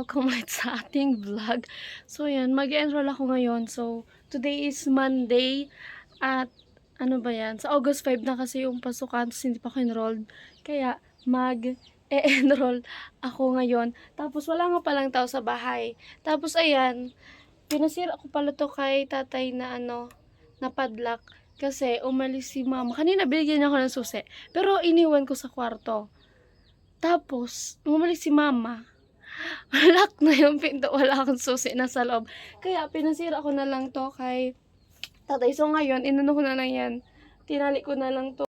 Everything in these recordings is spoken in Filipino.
welcome ulit sa ating vlog. So, yan, mag-enroll ako ngayon. So, today is Monday at ano ba yan? Sa August 5 na kasi yung pasukan, tapos hindi pa ako enrolled. Kaya, mag-enroll ako ngayon. Tapos, wala nga palang tao sa bahay. Tapos, ayan, pinasira ko pala to kay tatay na na padlock. Kasi, umalis si mama. Kanina, binigyan niya ako ng susi. Pero, iniwan ko sa kwarto. Tapos, umalis si mama. Lock na yung pinto, wala akong susi na sa loob. Kaya pinasira ko na lang to kay tatay. So ngayon, inano ko na lang yan. Tinali ko na lang to.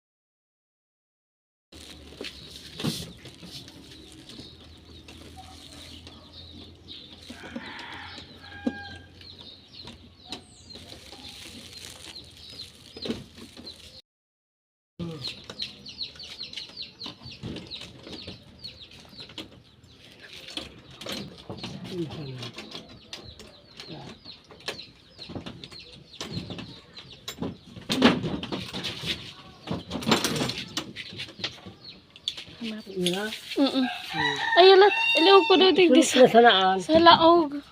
Iya. Ayun lang, ilaw ko doon tigdi sa Sanaan. laog.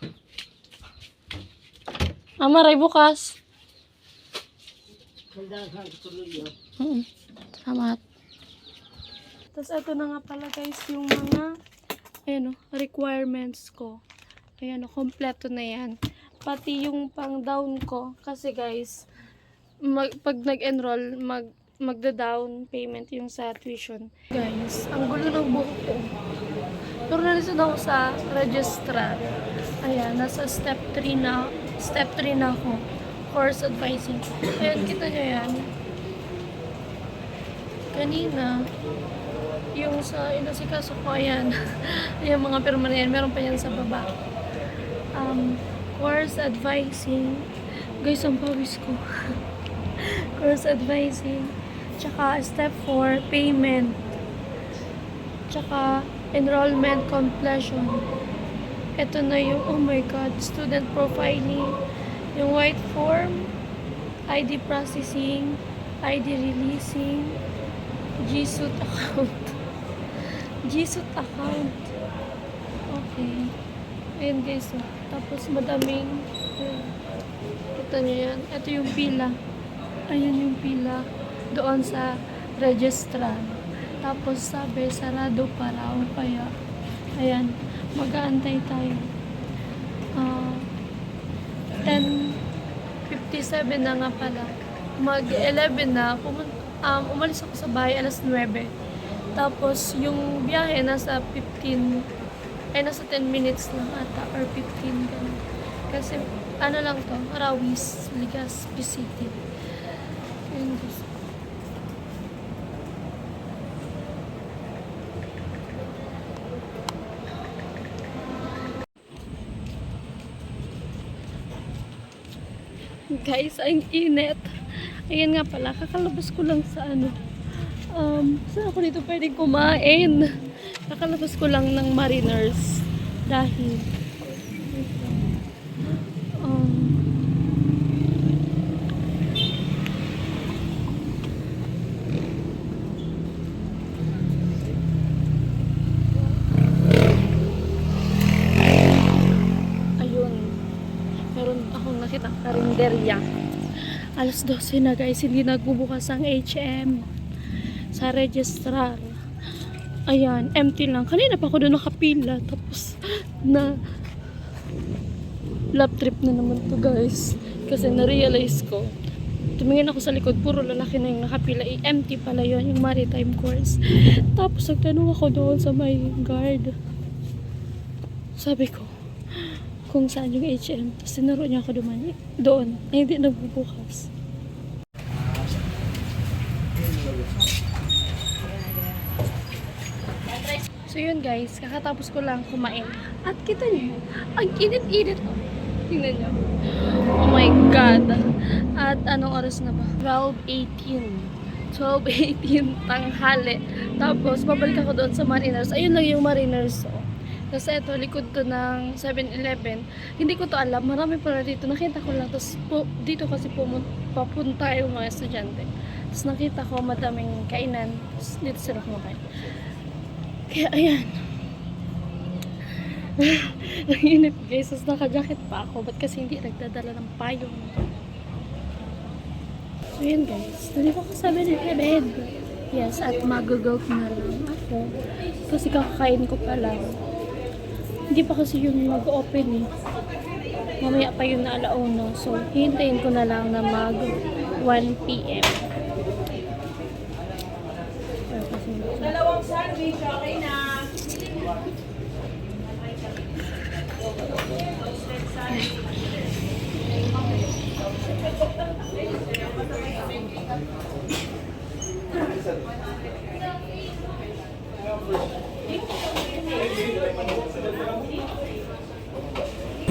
Amaray bukas. Salamat. Tapos ito na nga pala guys yung mga requirements ko. Ayan kompleto na yan. Pati yung pang down ko kasi guys, pag nag-enroll, magda-down payment yung sa tuition. Guys, ang gulo ng buhok ko. Pero nalisan ako sa registrar. Ayan, nasa step 3 na. Step 3 na ako. Course advising. Ayan, kita nyo yan. Kanina, yung sa inasikaso ko, ayan. Yung mga pirma na yan, meron pa yan sa baba. Course advising. Guys, ang pawis ko. Course advising. Tsaka step 4, payment. Tsaka enrollment completion. Ito na yung, oh my god, student profiling. Yung white form, ID processing, ID releasing, GSUT account. GSUT account. Okay. Ayan guys, oh. Tapos madaming, kita nyo yan. Ito yung pila. Ayan yung pila. Doon sa registrar. Tapos sabi, sarado pa raw. Kaya, ayan, mag-aantay tayo. 10:57 na nga pala. Mag-11 na. Umalis ako sa bahay alas 9. Tapos, yung biyahe nasa 10 minutes lang ata. Or 15 ganun. Kasi, ano lang to, Rawis, Legazpi City. Ayun guys. Guys, ang init. Ayan nga pala, kakalabas ko lang sa saan ako dito pwedeng kumain? Kakalabas ko lang ng Mariners. Dahil, meron akong nakita karinderya. Alas 12 na guys, hindi nagbubukas ang HM sa registrar. Ayan, empty lang. Kanina pa ako doon nakapila. Tapos, lap trip na naman to guys. Kasi na-realize ko, tumingin ako sa likod, puro lalaki na yung nakapila. Empty pala yon yung maritime course. Tapos, nagtanong ako doon sa may guard. Sabi ko, kung saan yung HM. Tapos tinuro niya ako doon. Ay, hindi nagbubukas. So yun guys, kakatapos ko lang kumain. At kita niyo, ang init-init. Tingnan niyo. Oh my God. At anong oras na ba? 12:18 tanghali. Tapos, babalik ako doon sa Mariners. Ayun lang yung Mariners. Kasi ito, likod to ng 7-Eleven. Hindi ko to alam. Marami pala dito. Nakita ko lang. Tapos dito kasi papunta yung mga estudyante. Tapos nakita ko madaming kainan. Tapos dito sila kumakain. Kaya ayan. Ang init guys, tapos naka-jacket pa ako. Ba't kasi hindi nagdadala ng payong? So yun guys, nandito ako sa 7-Eleven. Yes, at mag-go na lang ako. Kasi kakakain ko pa lang. Hindi pa kasi yun mag-open eh. Mamaya pa yun na alauna. So, hintayin ko na lang na mag 1 p.m. Dalawang sandwich, okay na.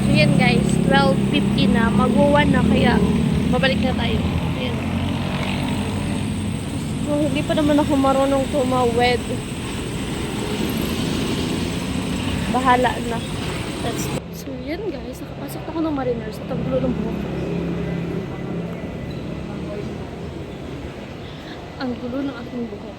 So yan guys, 12:50 na. Mag-1 na kaya babalik na tayo. Ayan. So, hindi pa naman ako marunong tumawid. Bahala na. So yan guys, nakapasok ako ng Mariners at ang gulo ng buhok. Ang gulo ng aking buhok.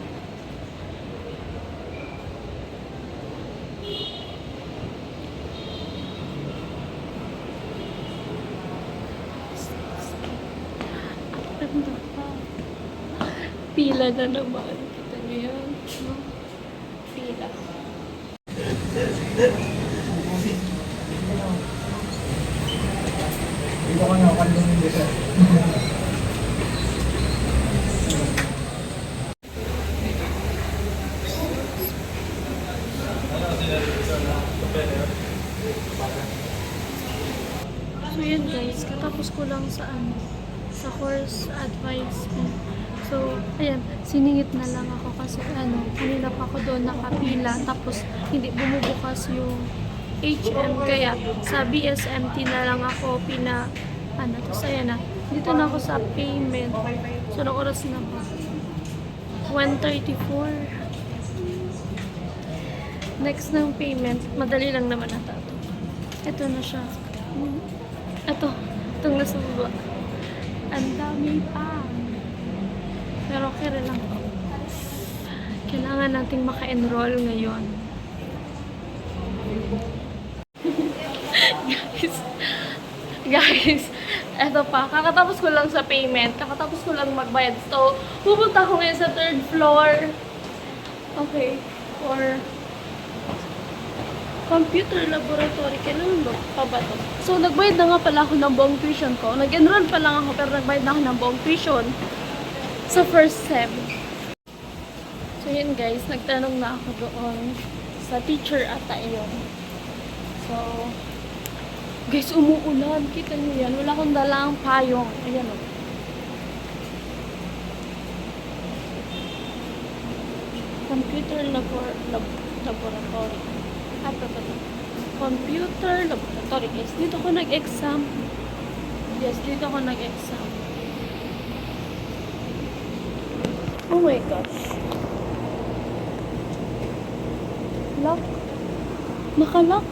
Ganda pa. Pila na naman. Kita niyo yan? No? Pila. Dito ka na, kandong yung dito. So yun guys, katapos ko lang sa sa course advice fee. So, ayan, siningit na lang ako kasi kanina pa ako doon nakapila tapos hindi bumubukas yung HM kaya sa BSMT na lang ako tapos ayan na, dito na ako sa payment. So, anong oras na ba? 1:34. Next ng payment, madali lang naman ata ito. Ito na siya. Itong nasa baba. Ang dami pa. Pero okay rin lang to. Kailangan nating maka-enroll ngayon. Guys, eto pa. Kakatapos ko lang sa payment. Kakatapos ko lang magbayad. So, pupunta ako ngayon sa 3rd floor. Okay. For computer laboratory. Kailangan ba pa ba to? So, nagbayad na nga pala ako ng buong tuition ko. Nag-enroll pa lang ako pero nagbayad na ako ng buong tuition sa first sem. So, yun guys. Nagtanong na ako doon sa teacher ata yun. So, guys, umuulan. Kita niyo yan. Wala akong dalang payong. Ayan o. Computer laboratory. Computer laboratory guys. Dito ako nag-exam. Yes, dito ako nag-exam. Oh my gosh. Lock. Nakalock.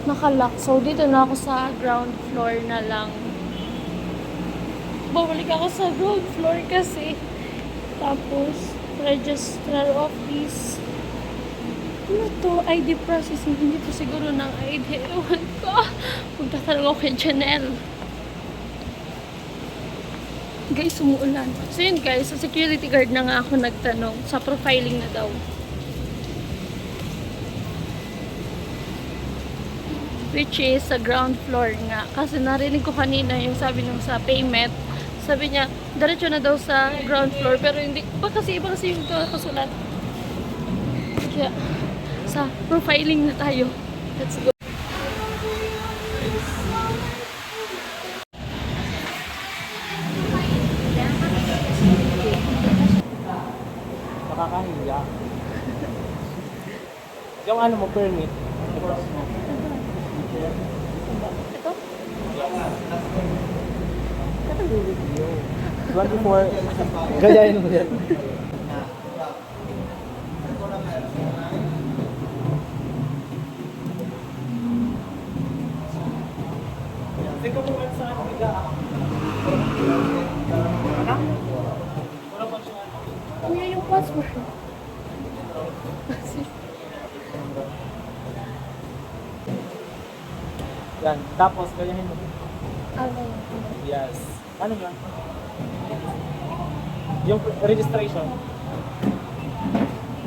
Nakalock. So, dito na ako sa ground floor na lang. Babalik ako sa ground floor kasi. Tapos, registrar office. Ano to? ID processing. Hindi to siguro ng ID. Ewan ko. Magtatanong ako kay Janelle. Guys, umuulan. So yun guys, sa security guard na nga ako nagtanong. Sa profiling na daw. Which is sa ground floor nga. Kasi narinig ko kanina yung sabi nung sa payment. Sabi niya, diretso na daw sa ground floor. Pero hindi. Iba kasi yung kasulat. Kaya, sa profiling na tayo. Let's go. Nakakahiya. Yung ano mo, permit. Ito? Kata review. 24. Gayahin mo yan. Tingko mo nga sa akin. Kuya yung password. Yan. Tapos, ganyahin mo. Ano yun? Yes. Ano yun? Yung registration.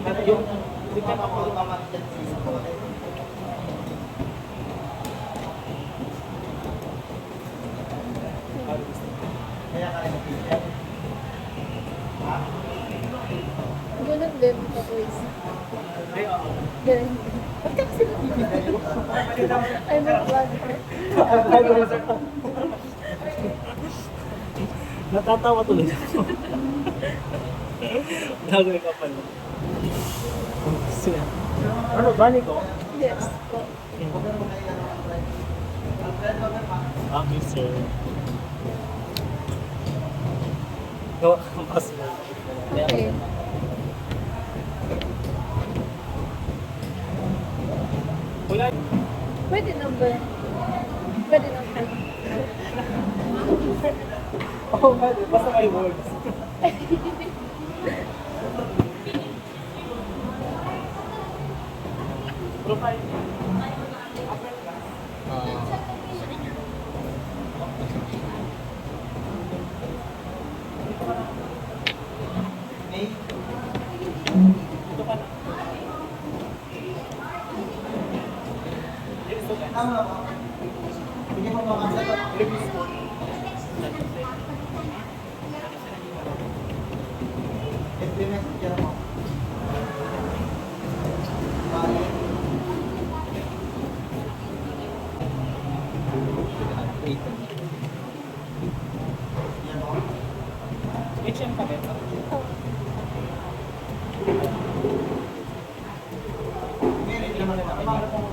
Ano yung... Tignan ako. Ganun din sa voice. Ay, oo. Ganun. Ba't ka kasi nabibigil? I'm a vlogger. Natatawa tuloy ako. Gagawin ka pala. Ano, bani ko? Yes po. Okay, sir. Gawa kang password. Okay. Wala. Pwede number. Pwede number. Oo, pwede. Basta may words. Profile. Dito ka na. Dito ka na. Release mo. HM ka din? Hindi naman nila. Para pong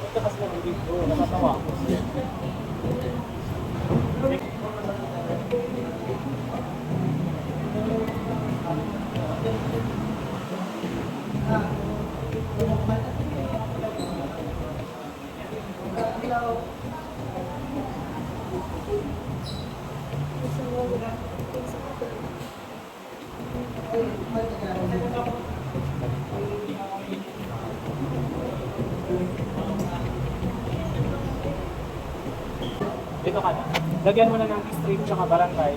ito kasi ng video, nakatawa ako. Dito ka na. Lagyan mo na ng district tsaka barangay.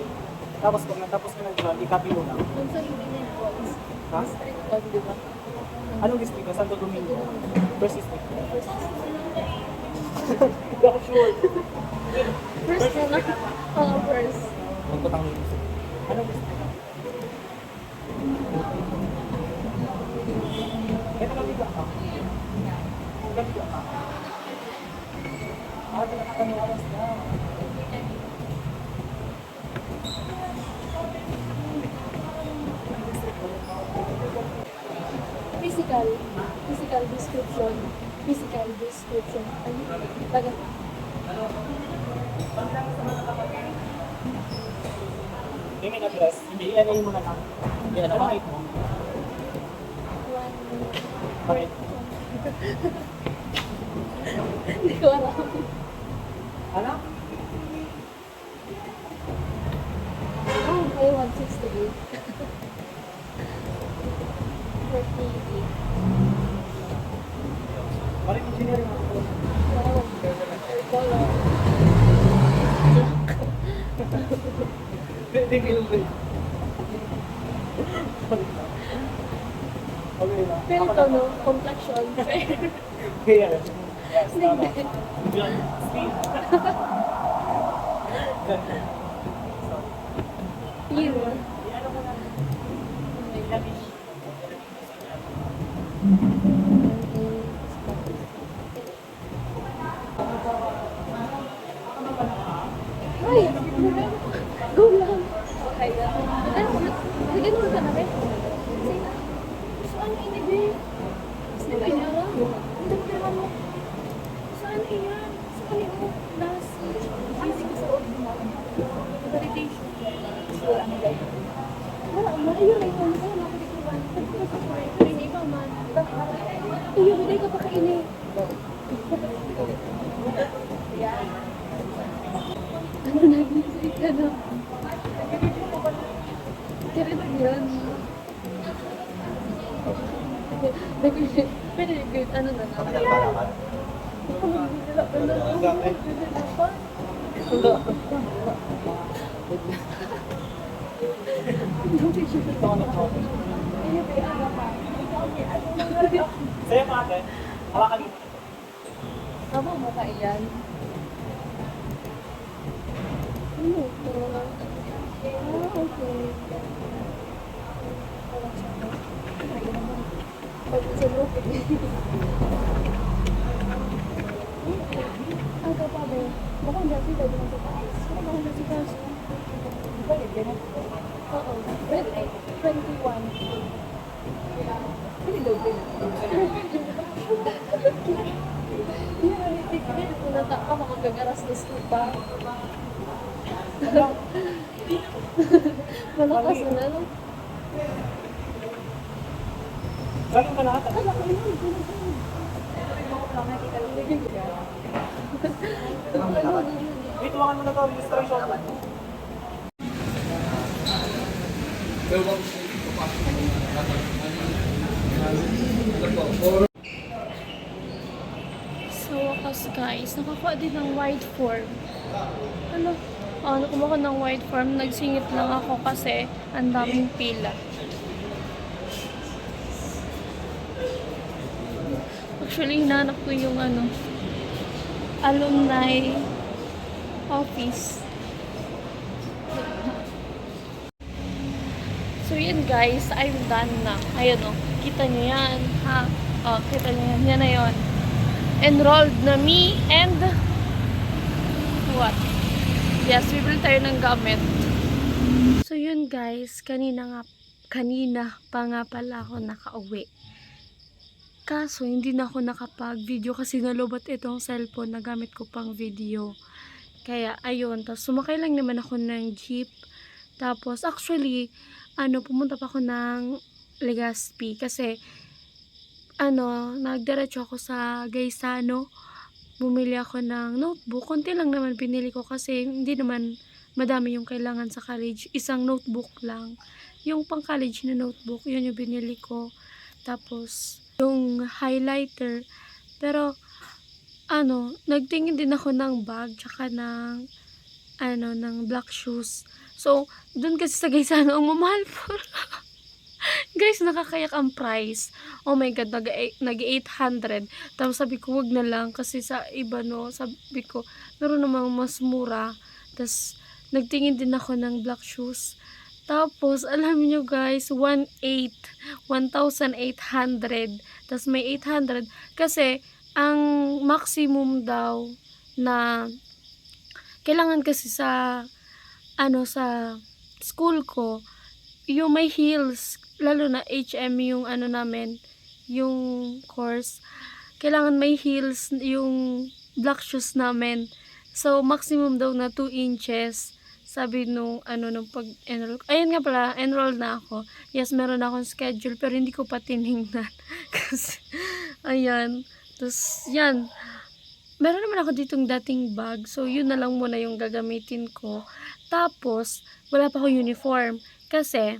Tapos pag natapos ka ng dyan, i-copy mo na. Kung saan yung pinag-voice? Ha? District code, di ba? Anong district ka? Santo Domingo? First district. Hindi ako sure. First na lang. Oo, first. Magpatang yung district. Anong district ka? Kaya nakabiga ka. Nakabiga ka. Nakakanawas na. Physical description. Ano? Bagat. Email address, hindi i-NA mo na lang. Yan, bakit mo? Bakit? Hindi ko alam. Ano? Okay, 168. 48. Bakit engineering ako? Wow. Color. Hindi killing. Okay na. Pero ito, no? Complexion. Kaya. Yes, tama. Hindi. Yan. Steve. You. Ano mo na? Ilagay. Ay! Go lang! Okay lang. Ano ko na? Lagyan mo ka na rin. Sige na. Saan inibig? Saan ba yan? Hindi mo kaya mo. Saan iyan? Saan iyan? Nasi. Easy ko sa order mo. Validation. Wala, ayun lang yun. Kaya nakapagkikiwan. Nagpapasok. Pero hindi pa man. Ayun, hindi ka pa kainin. Ano nag-isip ka na? Kaya yun. Pwede good, ano na lang. Sa'yo pa ate, hawakan mo. Amo mo ka iyan? Ano ito? Okay. Aga pa ba? Baka hindi sila din sa taas. Baka hindi sila sa balik din. Oo. 21. Hindi daw din. Yan, itigil ko na taka makagagaras na pa. Malakas na no? Galing ka na ata. Wait, hawakan mo na to, registration. So, wakas guys, nakakuha din ng white form. Ano? Kumuha ng white form. Nagsingit lang ako kasi ang daming pila. Actually, hinahanap ko yung alumni office. So, yun guys, I'm done na. Ayun kita nyo yan, ha? Kita nyo yan. Yan na yun. Enrolled na me and what? Yes, bibili tayo ng gamit. So, yun guys, kanina pa nga pala ako nakauwi. Kaso, hindi na ako nakapag-video kasi nalobat itong cellphone na gamit ko pang video. Kaya, ayun. Tapos, sumakay lang naman ako ng jeep. Tapos, actually, pumunta pa ako ng Legazpi kasi, nagdiretso ako sa Gaisano. Bumili ako ng notebook. Konti lang naman pinili ko kasi hindi naman madami yung kailangan sa college. Isang notebook lang. Yung pang college na notebook, yun yung binili ko. Tapos, yung highlighter. Pero, nagtingin din ako ng bag, tsaka ng, ng black shoes. So, dun kasi sa Gaisano, ang mamahal po. Guys, nakakayak ang price. Oh my God, nag-800. Tapos sabi ko, wag na lang. Kasi sa iba, sabi ko, meron namang mas mura. Tapos, nagtingin din ako ng black shoes. Tapos, alam nyo guys, 1,800. Tapos, may 800. Kasi, ang maximum daw na kailangan kasi sa sa school ko, yung may heels, lalo na HM yung namin, yung course, kailangan may heels yung black shoes namin. So, maximum daw na 2 inches. Sabi nung pag-enroll. Ayun nga pala, enroll na ako. Yes, meron akong schedule, pero hindi ko pa tinignan. Kasi, ayan. Tapos, yan. Meron naman ako ditong dating bag. So, yun na lang muna yung gagamitin ko. Tapos, wala pa akong uniform. Kasi,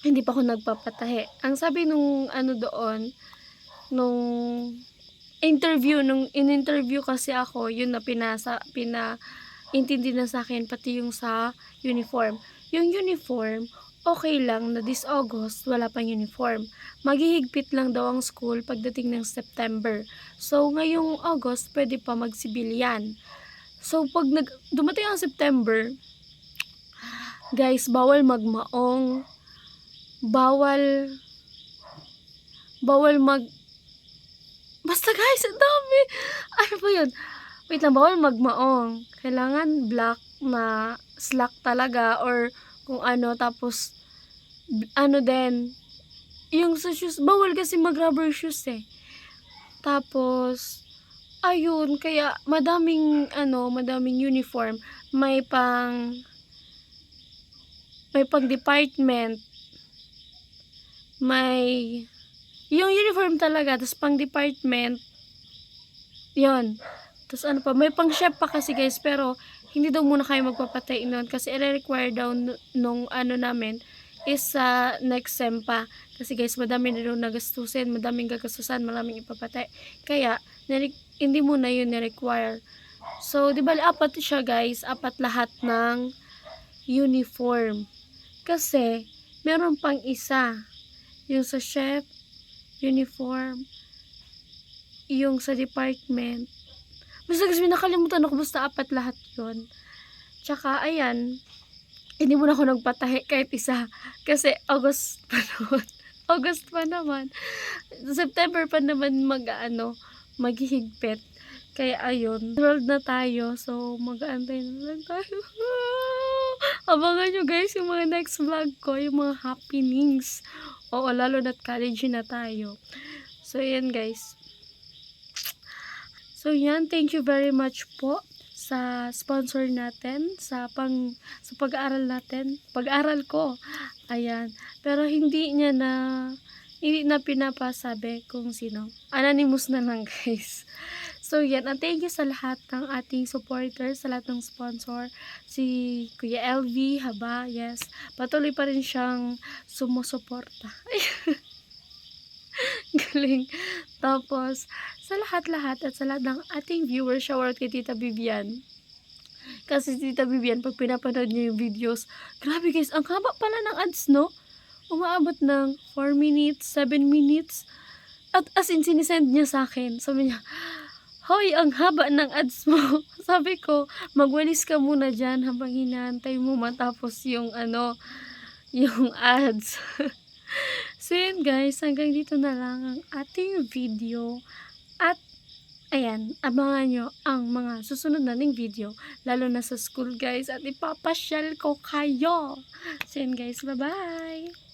hindi pa ako nagpapatahe. Ang sabi nung doon, nung in-interview kasi ako, yun na intindi na sa akin, pati yung sa uniform. Yung uniform, okay lang na this August, wala pang uniform. Maghihigpit lang daw ang school pagdating ng September. So, ngayong August, pwede pa mag-civilian. So, pag dumating ang September, guys, bawal magmaong, bawal basta guys, ang dami. Ano ba yun? Wait lang, bawal magmaong. Kailangan black na slack talaga or kung tapos din, yung sa shoes, bawal kasi mag-rubber shoes eh. Tapos, ayun, kaya madaming uniform. May pang may pang department, may yung uniform talaga, tapos pang department, yun. Tapos ano pa, may pang chef pa kasi guys, pero hindi daw muna kayo magpapatay nun kasi i-require daw nung ano namin is sa next sem pa. Kasi guys, madami na daw nagastusin, madaming gagastusan, maraming ipapatay. Kaya, hindi muna yun ni-require. So, di ba, apat siya guys, apat lahat ng uniform. Kasi, meron pang isa. Yung sa chef, uniform, yung sa department. Basta kasi nakalimutan ako, basta apat lahat yun. Tsaka, ayan, hindi mo na ako nagpatahi kahit isa. Kasi August pa naman. August pa naman. September pa naman maghihigpit. Kaya ayun, enrolled na tayo. So, mag-aantay na lang tayo. Abangan nyo guys yung mga next vlog ko, yung mga happenings. Oo, lalo na't college na tayo. So, yan guys. So, yan. Thank you very much po sa sponsor natin, sa pag-aaral natin. Pag-aaral ko. Ayan. Pero hindi na pinapasabi kung sino. Anonymous na lang guys. So, yan. And thank you sa lahat ng ating supporters, sa lahat ng sponsor. Si Kuya LV, haba, yes. Patuloy pa rin siyang sumusuporta. Galing. Tapos, sa lahat-lahat at sa lahat ng ating viewers, shoutout kay Tita Vivian. Kasi si Tita Vivian, pag pinapanood niya yung videos, grabe guys, ang haba pala ng ads, no? Umaabot ng 4 minutes, 7 minutes. At as in, sinisend niya sa akin. Sabi niya, hoy, ang haba ng ads mo. Sabi ko, magwalis ka muna dyan habang hinahantay mo matapos yung yung ads. So yun guys, hanggang dito na lang ang ating video. At ayan, abangan nyo ang mga susunod nating video. Lalo na sa school guys. At ipapasyal ko kayo. So yun guys, bye-bye!